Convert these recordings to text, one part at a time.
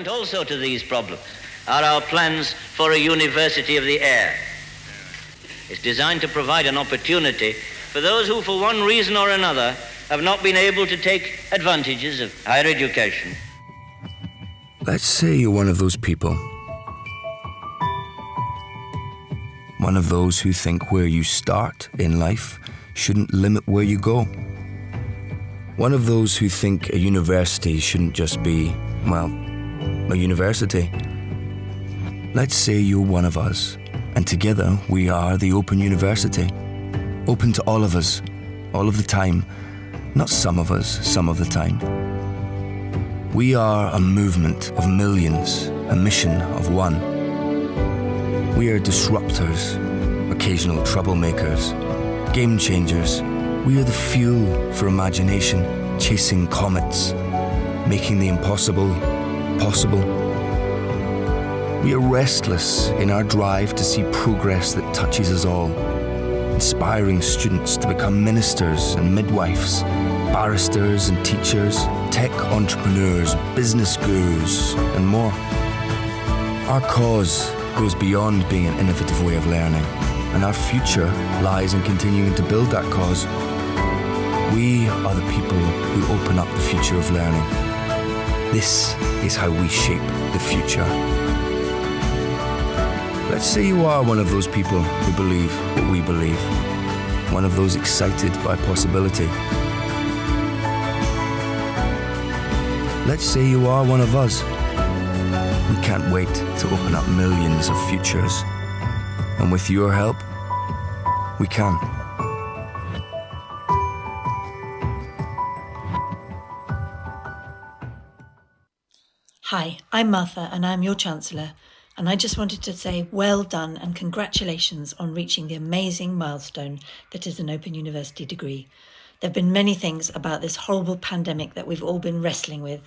Testament also to these problems are our plans for a university of the air. It's designed to provide an opportunity for those who, for one reason or another, have not been able to take advantages of higher education. Let's say you're one of those people. One of those who think where you start in life shouldn't limit where you go. One of those who think a university shouldn't just be, well, a university. Let's say you're one of us, and together we are the Open University. Open to all of us, all of the time. Not some of us, some of the time. We are a movement of millions, a mission of one. We are disruptors, occasional troublemakers, game changers. We are the fuel for imagination, chasing comets, making the impossible possible. We are restless in our drive to see progress that touches us all, inspiring students to become ministers and midwives, barristers and teachers, tech entrepreneurs, business gurus, and more. Our cause goes beyond being an innovative way of learning, and our future lies in continuing to build that cause. We are the people who open up the future of learning. This is how we shape the future. Let's say you are one of those people who believe what we believe, one of those excited by possibility. Let's say you are one of us. We can't wait to open up millions of futures. And with your help, we can. Hi, I'm Martha and I'm your Chancellor, and I just wanted to say well done and congratulations on reaching the amazing milestone that is an Open University degree. There have been many things about this horrible pandemic that we've all been wrestling with,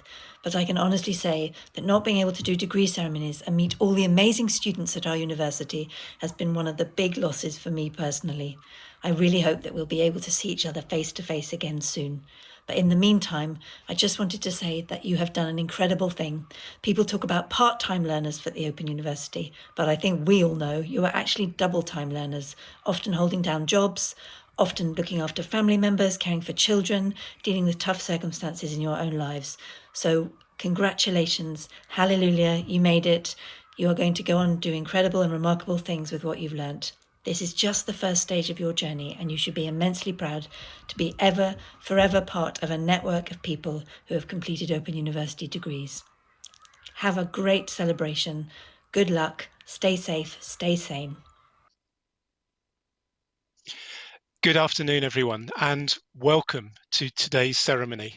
but I can honestly say that not being able to do degree ceremonies and meet all the amazing students at our university has been one of the big losses for me personally. I really hope that we'll be able to see each other face to face again soon. But in the meantime, I just wanted to say that you have done an incredible thing. People talk about part-time learners for the Open University, but I think we all know you are actually double-time learners, often holding down jobs, often looking after family members, caring for children, dealing with tough circumstances in your own lives. So congratulations, hallelujah, you made it. You are going to go on and do incredible and remarkable things with what you've learnt. This is just the first stage of your journey, and you should be immensely proud to be forever part of a network of people who have completed Open University degrees. Have a great celebration. Good luck. Stay safe. Stay sane. Good afternoon, everyone, and welcome to today's ceremony.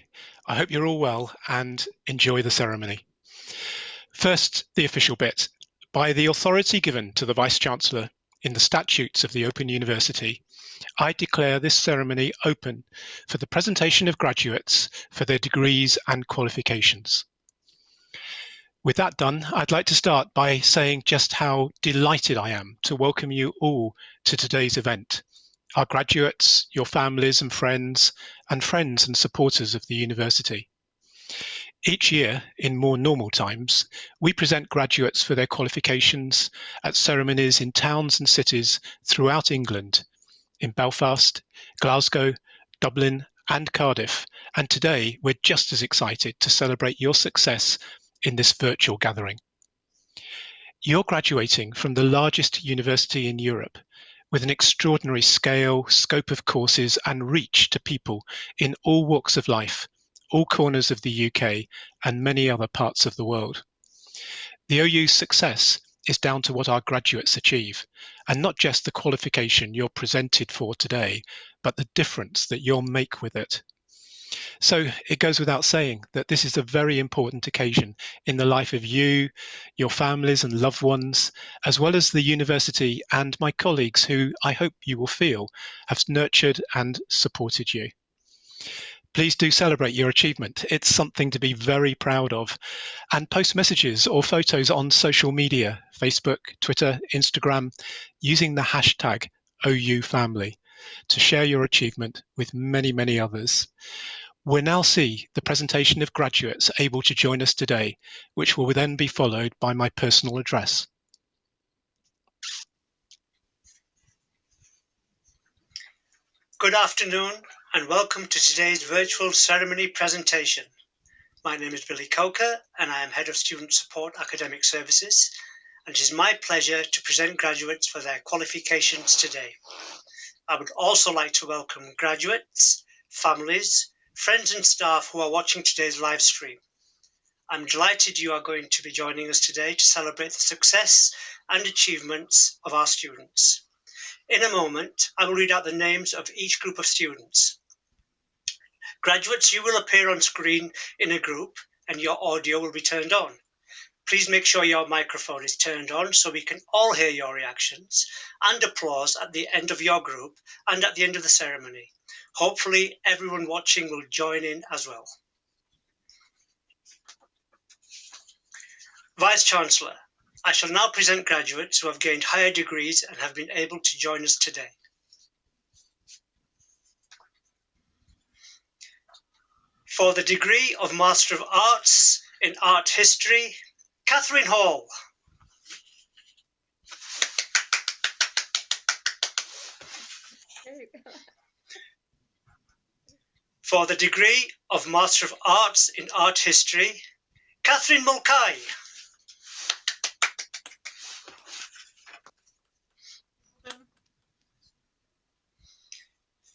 I hope you're all well and enjoy the ceremony. First, the official bit. By the authority given to the Vice-Chancellor in the statutes of the Open University, I declare this ceremony open for the presentation of graduates for their degrees and qualifications. With that done, I'd like to start by saying just how delighted I am to welcome you all to today's event. Our graduates, your families and friends and supporters of the university. Each year, in more normal times, we present graduates for their qualifications at ceremonies in towns and cities throughout England, in Belfast, Glasgow, Dublin and Cardiff. And today, we're just as excited to celebrate your success in this virtual gathering. You're graduating from the largest university in Europe, with an extraordinary scale, scope of courses and reach to people in all walks of life, all corners of the UK and many other parts of the world. The OU's success is down to what our graduates achieve, and not just the qualification you're presented for today, but the difference that you'll make with it. So it goes without saying that this is a very important occasion in the life of you, your families and loved ones, as well as the university and my colleagues who I hope you will feel have nurtured and supported you. Please do celebrate your achievement. It's something to be very proud of. And post messages or photos on social media, Facebook, Twitter, Instagram, using the hashtag OUFamily to share your achievement with many, many others. We'll now see the presentation of graduates able to join us today, which will then be followed by my personal address. Good afternoon and welcome to today's virtual ceremony presentation. My name is Billy Coker and I am Head of Student Support Academic Services, and it is my pleasure to present graduates for their qualifications today. I would also like to welcome graduates, families, friends and staff who are watching today's live stream. I'm delighted you are going to be joining us today to celebrate the success and achievements of our students. In a moment, I will read out the names of each group of students. Graduates, you will appear on screen in a group and your audio will be turned on. Please make sure your microphone is turned on so we can all hear your reactions and applause at the end of your group and at the end of the ceremony. Hopefully, everyone watching will join in as well. Vice-Chancellor, I shall now present graduates who have gained higher degrees and have been able to join us today. For the degree of Master of Arts in Art History, Catherine Hall. For the degree of Master of Arts in Art History, Catherine Mulcahy.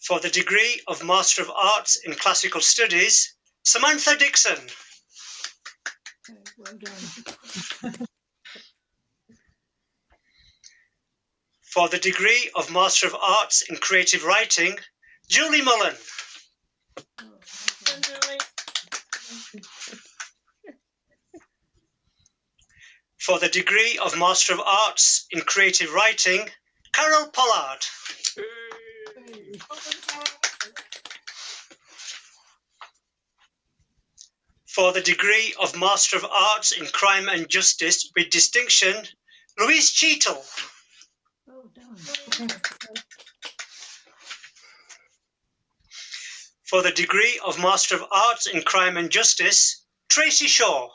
For the degree of Master of Arts in Classical Studies, Samantha Dixon. Well done. For the degree of Master of Arts in Creative Writing, Julie Mullen. For the degree of Master of Arts in Creative Writing, Carol Pollard. For the degree of Master of Arts in Crime and Justice with distinction, Louise Cheetle. Well done. For the degree of Master of Arts in Crime and Justice, Tracy Shaw.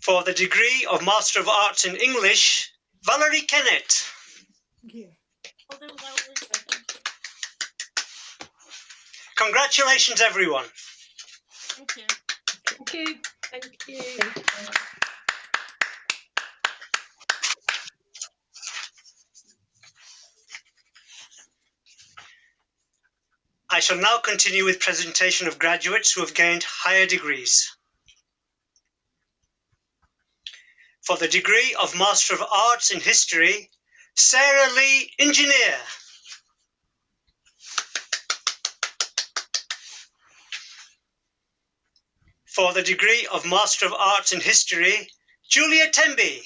For the degree of Master of Arts in English, Valerie Kennett. Yeah. Congratulations, everyone. Thank you. Thank you. Thank you. I shall now continue with presentation of graduates who have gained higher degrees. For the degree of Master of Arts in History, Sarah Lee Engineer. For the degree of Master of Arts in History, Julia Temby.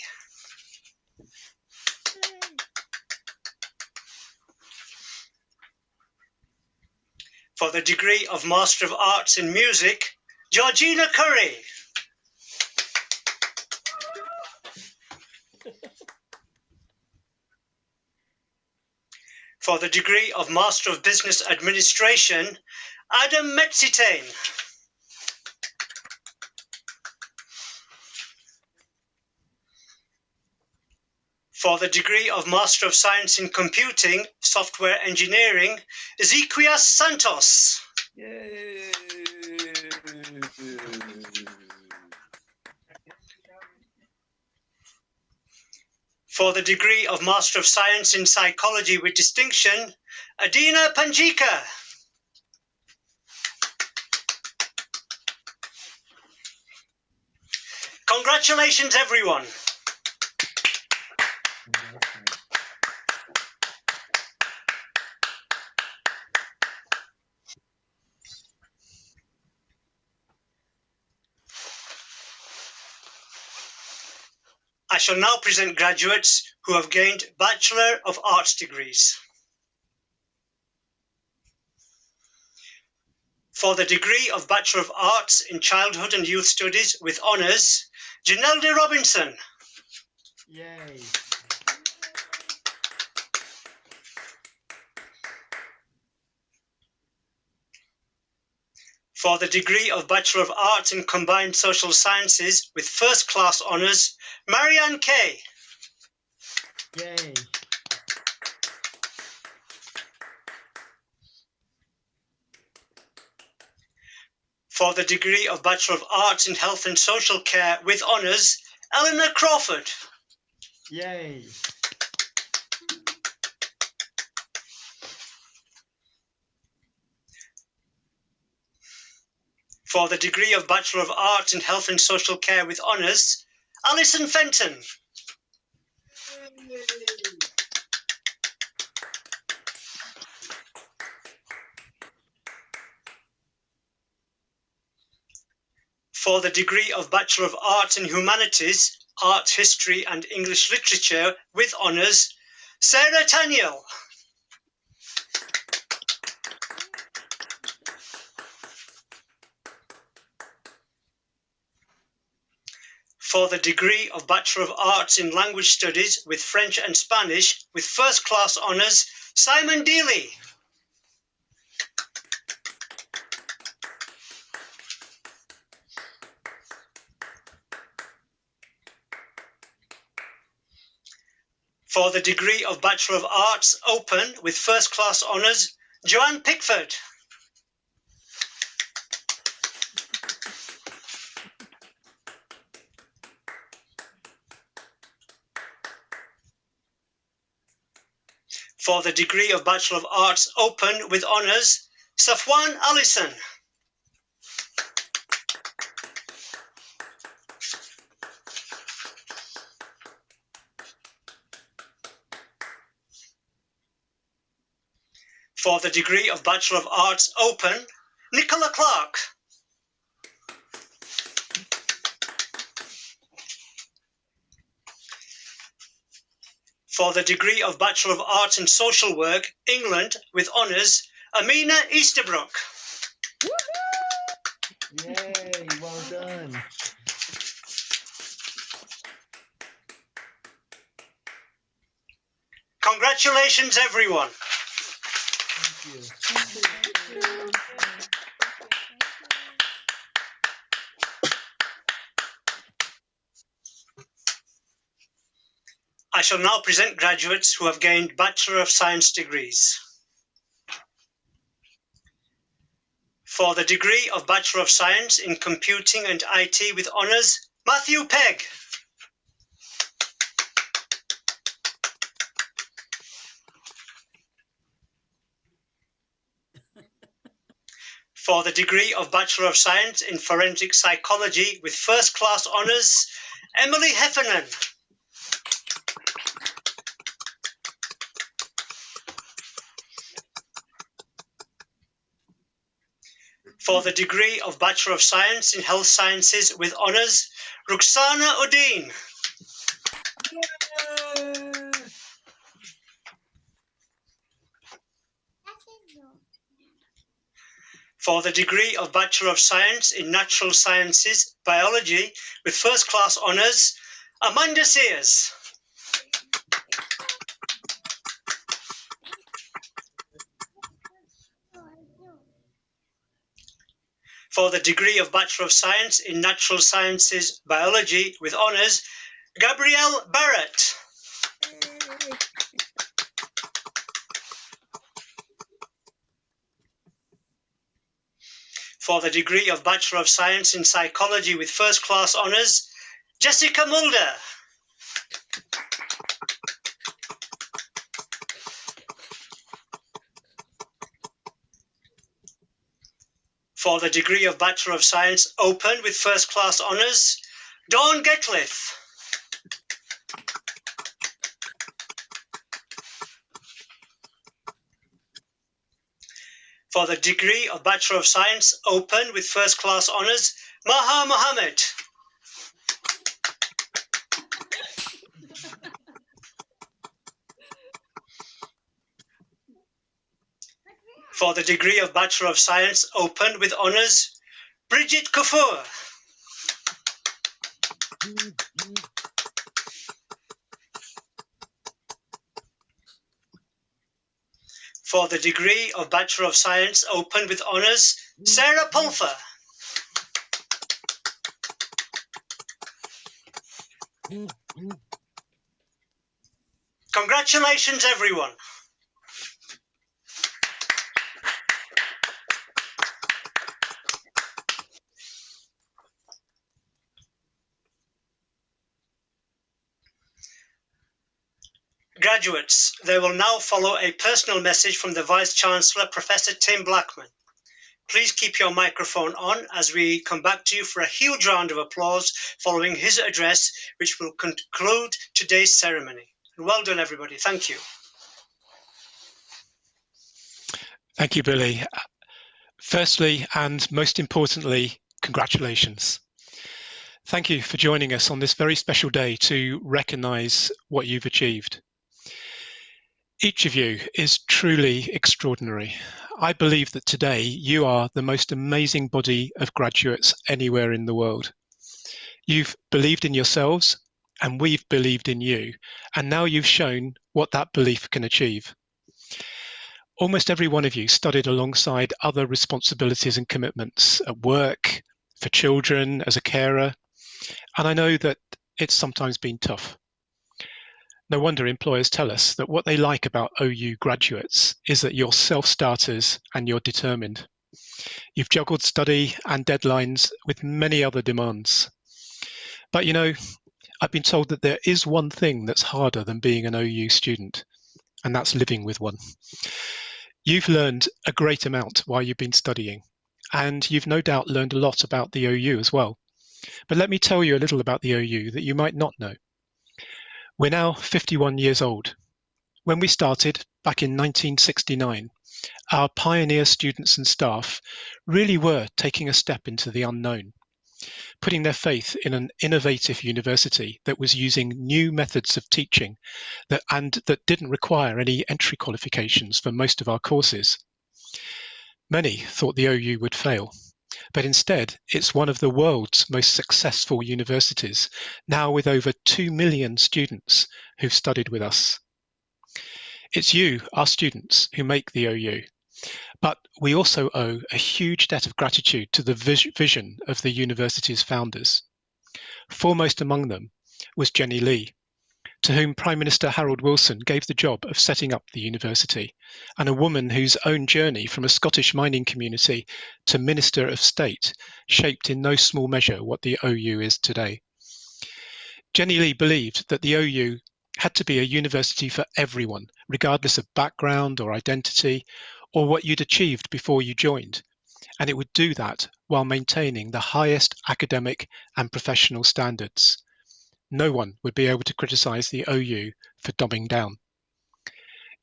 For the degree of Master of Arts in Music, Georgina Curry. For the degree of Master of Business Administration, Adam Metzitane. For the degree of Master of Science in Computing, Software Engineering, Ezequias Santos. Yay! For the degree of Master of Science in Psychology with distinction, Adina Panjika. Congratulations, everyone. I shall now present graduates who have gained Bachelor of Arts degrees. For the degree of Bachelor of Arts in Childhood and Youth Studies with honours, Janelle Robinson. Yay. For the degree of Bachelor of Arts in Combined Social Sciences with First Class Honours, Marianne Kay. Yay. For the degree of Bachelor of Arts in Health and Social Care with Honours, Eleanor Crawford. Yay. For the degree of Bachelor of Arts in Health and Social Care with Honours, Alison Fenton. For the degree of Bachelor of Arts in Humanities, Art, History and English Literature with Honours, Sarah Taniel. For the degree of Bachelor of Arts in Language Studies with French and Spanish with First Class Honours, Simon Dealey. For the degree of Bachelor of Arts Open with First Class Honours, Joanne Pickford. For the degree of Bachelor of Arts Open with Honours, Safwan Allison. For the degree of Bachelor of Arts Open, Nicola Clark. For the degree of Bachelor of Arts in Social Work, England, with Honours, Amina Easterbrook. Yay, well done. Congratulations, everyone. Thank you. I shall now present graduates who have gained Bachelor of Science degrees. For the degree of Bachelor of Science in Computing and IT with Honours, Matthew Pegg. For the degree of Bachelor of Science in Forensic Psychology with First Class Honours, Emily Heffernan. For the degree of Bachelor of Science in Health Sciences with Honours, Ruxana Udeen. For the degree of Bachelor of Science in Natural Sciences, Biology with First Class Honours, Amanda Sears. For the degree of Bachelor of Science in Natural Sciences, Biology with Honours, Gabrielle Barrett. For the degree of Bachelor of Science in Psychology with First Class Honours, Jessica Mulder. For the degree of Bachelor of Science Open with First Class Honours, Dawn Getliff. For the degree of Bachelor of Science Open with First Class Honours, Maha Mohammed. For the degree of Bachelor of Science Open with Honours, Bridget Kufur. For the degree of Bachelor of Science Open with Honours, Sarah Pulfer. Congratulations, everyone. Graduates, there will now follow a personal message from the Vice-Chancellor, Professor Tim Blackman. Please keep your microphone on as we come back to you for a huge round of applause following his address, which will conclude today's ceremony. And well done, everybody. Thank you. Thank you, Billy. Firstly, and most importantly, congratulations. Thank you for joining us on this very special day to recognise what you've achieved. Each of you is truly extraordinary. I believe that today you are the most amazing body of graduates anywhere in the world. You've believed in yourselves and we've believed in you, and now you've shown what that belief can achieve. Almost every one of you studied alongside other responsibilities and commitments at work, for children, as a carer, and I know that it's sometimes been tough. No wonder employers tell us that what they like about OU graduates is that you're self-starters and you're determined. You've juggled study and deadlines with many other demands. But you know, I've been told that there is one thing that's harder than being an OU student, and that's living with one. You've learned a great amount while you've been studying, and you've no doubt learned a lot about the OU as well. But let me tell you a little about the OU that you might not know. We're now 51 years old. When we started back in 1969, our pioneer students and staff really were taking a step into the unknown, putting their faith in an innovative university that was using new methods of teaching that didn't require any entry qualifications for most of our courses. Many thought the OU would fail, but instead it's one of the world's most successful universities, now with over 2 million students who've studied with us. It's you, our students, who make the OU, but we also owe a huge debt of gratitude to the vision of the university's founders. Foremost among them was Jenny Lee, to whom Prime Minister Harold Wilson gave the job of setting up the university, and a woman whose own journey from a Scottish mining community to Minister of State shaped in no small measure what the OU is today. Jenny Lee believed that the OU had to be a university for everyone, regardless of background or identity, or what you'd achieved before you joined, and it would do that while maintaining the highest academic and professional standards. No one would be able to criticise the OU for dumbing down.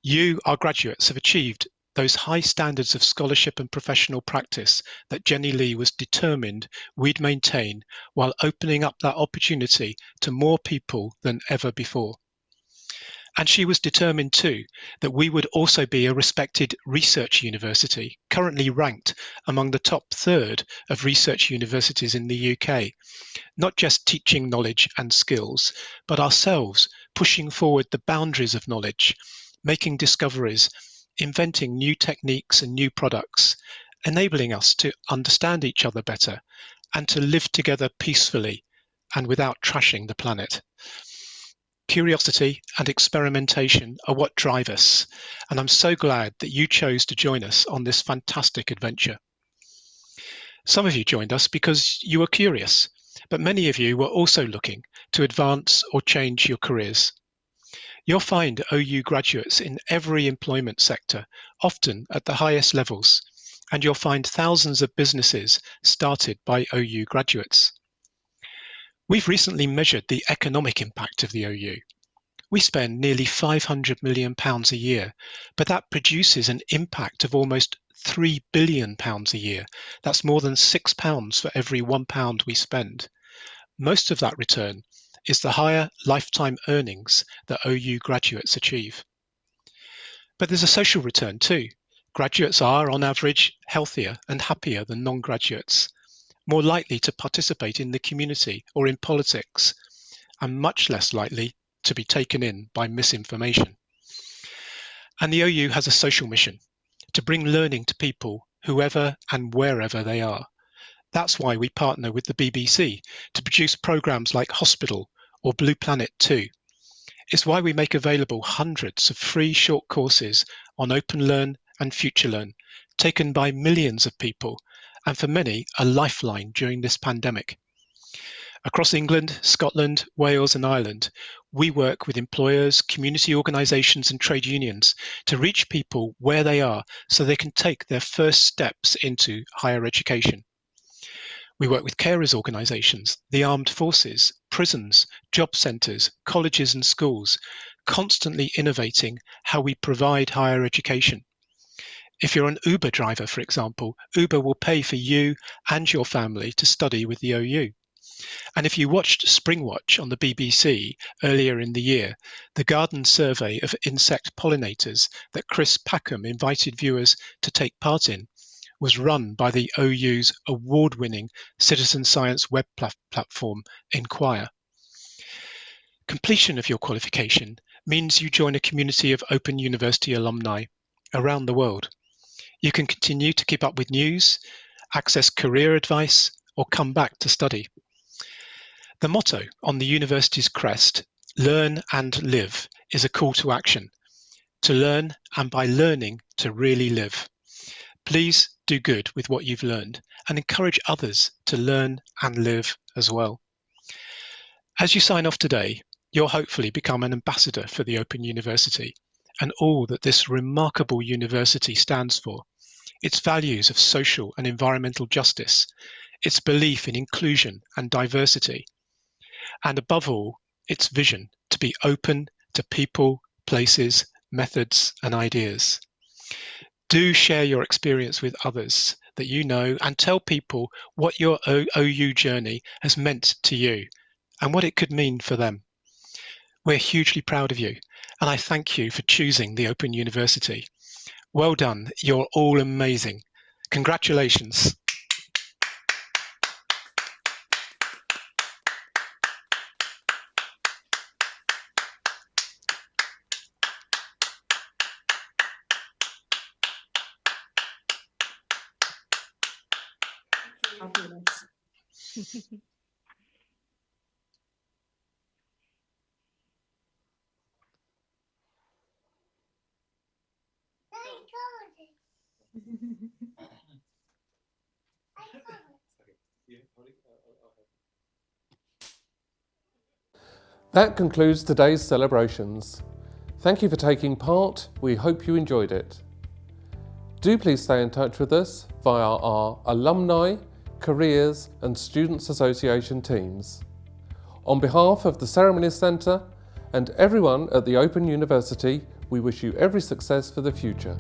You, our graduates, have achieved those high standards of scholarship and professional practice that Jenny Lee was determined we'd maintain while opening up that opportunity to more people than ever before. And she was determined too that we would also be a respected research university, currently ranked among the top third of research universities in the UK, not just teaching knowledge and skills, but ourselves pushing forward the boundaries of knowledge, making discoveries, inventing new techniques and new products, enabling us to understand each other better and to live together peacefully and without trashing the planet. Curiosity and experimentation are what drive us, and I'm so glad that you chose to join us on this fantastic adventure. Some of you joined us because you were curious, but many of you were also looking to advance or change your careers. You'll find OU graduates in every employment sector, often at the highest levels, and you'll find thousands of businesses started by OU graduates. We've recently measured the economic impact of the OU. We spend nearly £500 million a year, but that produces an impact of almost £3 billion a year. That's more than £6 for every £1 we spend. Most of that return is the higher lifetime earnings that OU graduates achieve. But there's a social return too. Graduates are, on average, healthier and happier than non-graduates, more likely to participate in the community or in politics, and much less likely to be taken in by misinformation. And the OU has a social mission to bring learning to people whoever and wherever they are. That's why we partner with the BBC to produce programs like Hospital or Blue Planet 2. It's why we make available hundreds of free short courses on OpenLearn and FutureLearn, taken by millions of people, and for many, a lifeline during this pandemic. Across England, Scotland, Wales and Ireland, we work with employers, community organisations and trade unions to reach people where they are so they can take their first steps into higher education. We work with carers organisations, the armed forces, prisons, job centres, colleges and schools, constantly innovating how we provide higher education. If you're an Uber driver, for example, Uber will pay for you and your family to study with the OU. And if you watched Springwatch on the BBC earlier in the year, the garden survey of insect pollinators that Chris Packham invited viewers to take part in was run by the OU's award-winning citizen science web platform, Inquire. Completion of your qualification means you join a community of Open University alumni around the world. You can continue to keep up with news, access career advice, or come back to study. The motto on the university's crest, "Learn and live," is a call to action, to learn and by learning to really live. Please do good with what you've learned and encourage others to learn and live as well. As you sign off today, you'll hopefully become an ambassador for the Open University and all that this remarkable university stands for, its values of social and environmental justice, its belief in inclusion and diversity, and above all, its vision to be open to people, places, methods, and ideas. Do share your experience with others that you know and tell people what your OU journey has meant to you and what it could mean for them. We're hugely proud of you, and I thank you for choosing the Open University. Well done, you're all amazing. Congratulations. Fabulous. That concludes today's celebrations. Thank you for taking part. We hope you enjoyed it. Do please stay in touch with us via our Alumni, Careers and Students Association teams. On behalf of the Ceremony Centre and everyone at the Open University, we wish you every success for the future.